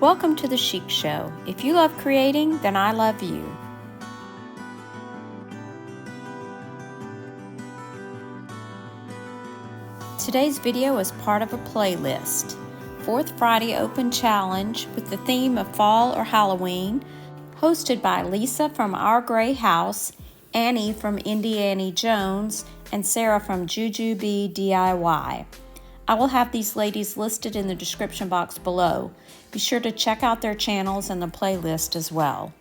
Welcome to the Chic Show. If you love creating, then I love you. Today's video is part of a playlist. Fourth Friday Open Challenge with the theme of fall or Halloween, hosted by Lisa from Our Gray House, Annie from Indiana Jones, and Sarah from Jujubee DIY. I will have these ladies listed in the description box below. Be sure to check out their channels and the playlist as well.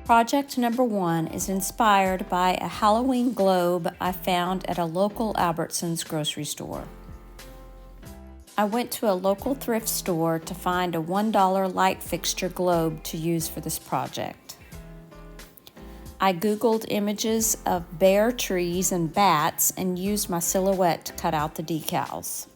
Project number 1 is inspired by a Halloween globe I found at a local Albertsons grocery store. I went to a local thrift store to find a $1 light fixture globe to use for this project. I Googled images of bare trees and bats and used my silhouette to cut out the decals.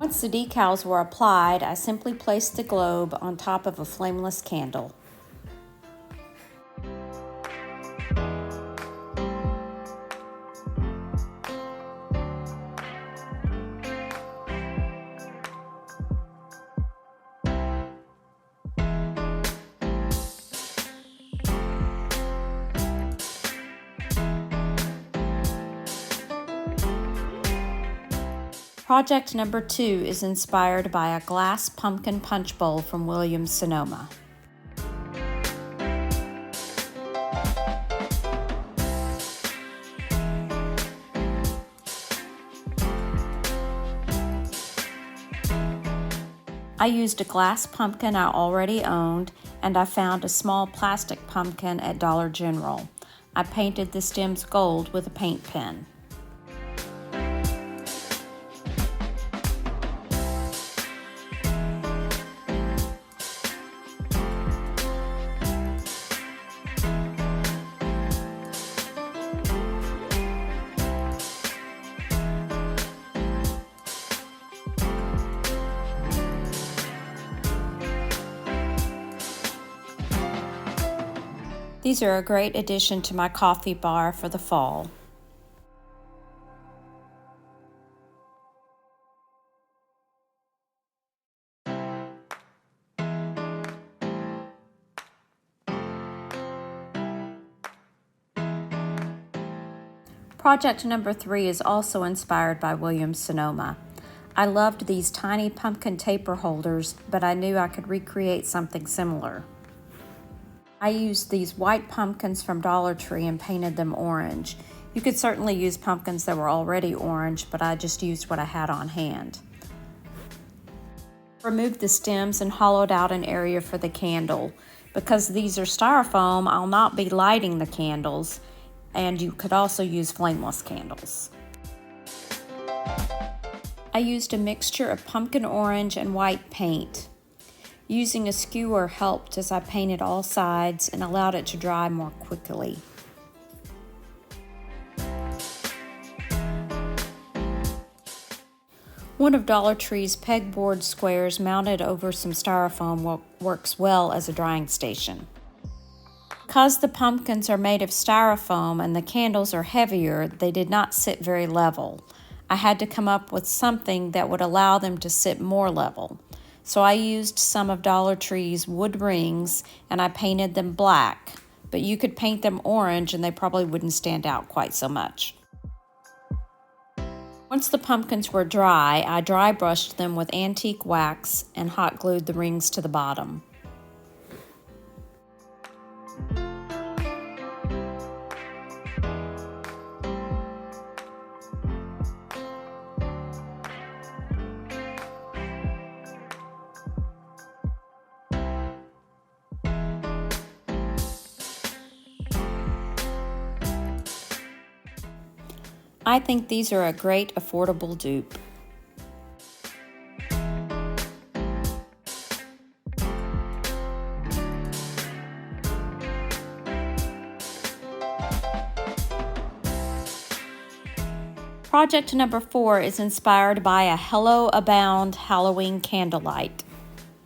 Once the decals were applied, I simply placed the globe on top of a flameless candle. Project number 2 is inspired by a glass pumpkin punch bowl from Williams-Sonoma. I used a glass pumpkin I already owned, and I found a small plastic pumpkin at Dollar General. I painted the stems gold with a paint pen. These are a great addition to my coffee bar for the fall. Project number 3 is also inspired by Williams-Sonoma. I loved these tiny pumpkin taper holders, but I knew I could recreate something similar. I used these white pumpkins from Dollar Tree and painted them orange. You could certainly use pumpkins that were already orange, but I just used what I had on hand. Removed the stems and hollowed out an area for the candle. Because these are styrofoam, I'll not be lighting the candles, and you could also use flameless candles. I used a mixture of pumpkin orange and white paint. Using a skewer helped as I painted all sides and allowed it to dry more quickly. One of Dollar Tree's pegboard squares mounted over some styrofoam works well as a drying station. Because the pumpkins are made of styrofoam and the candles are heavier, they did not sit very level. I had to come up with something that would allow them to sit more level. So I used some of Dollar Tree's wood rings and I painted them black, but you could paint them orange and they probably wouldn't stand out quite so much. Once the pumpkins were dry, I dry brushed them with antique wax and hot glued the rings to the bottom. I think these are a great affordable dupe. Project number 4 is inspired by a Hello Abound Halloween candlelight.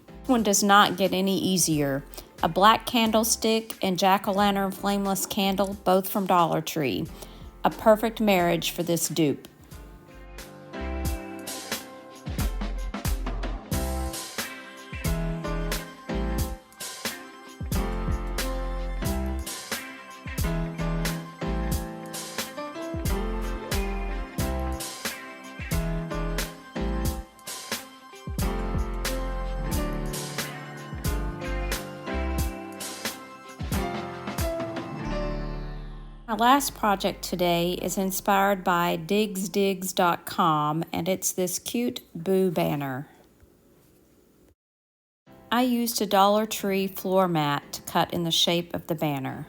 This one does not get any easier. A black candlestick and jack-o'-lantern flameless candle, both from Dollar Tree. A perfect marriage for this dupe. My last project today is inspired by digsdigs.com, and it's this cute boo banner. I used a Dollar Tree floor mat to cut in the shape of the banner.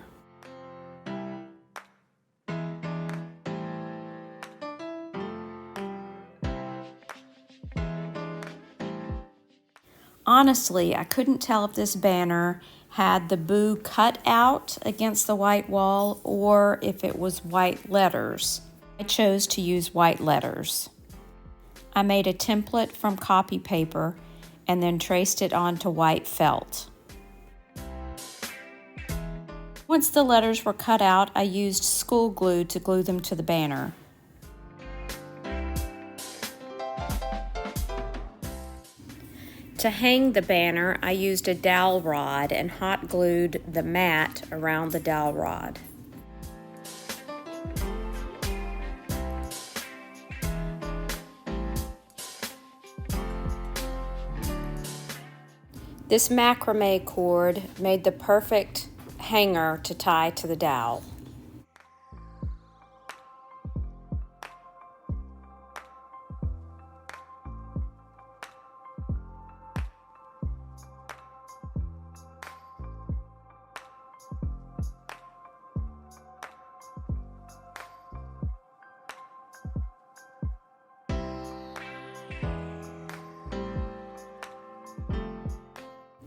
Honestly, I couldn't tell if this banner had the boo cut out against the white wall or if it was white letters. I chose to use white letters. I made a template from copy paper and then traced it onto white felt. Once the letters were cut out, I used school glue to glue them to the banner. To hang the banner, I used a dowel rod and hot glued the mat around the dowel rod. This macrame cord made the perfect hanger to tie to the dowel.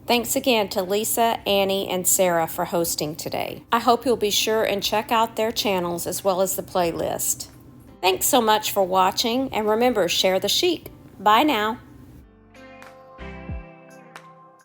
Thanks again to Lisa, Annie, and Sarah for hosting today. I hope you'll be sure and check out their channels as well as the playlist. Thanks so much for watching, and remember, share the chic. Bye now.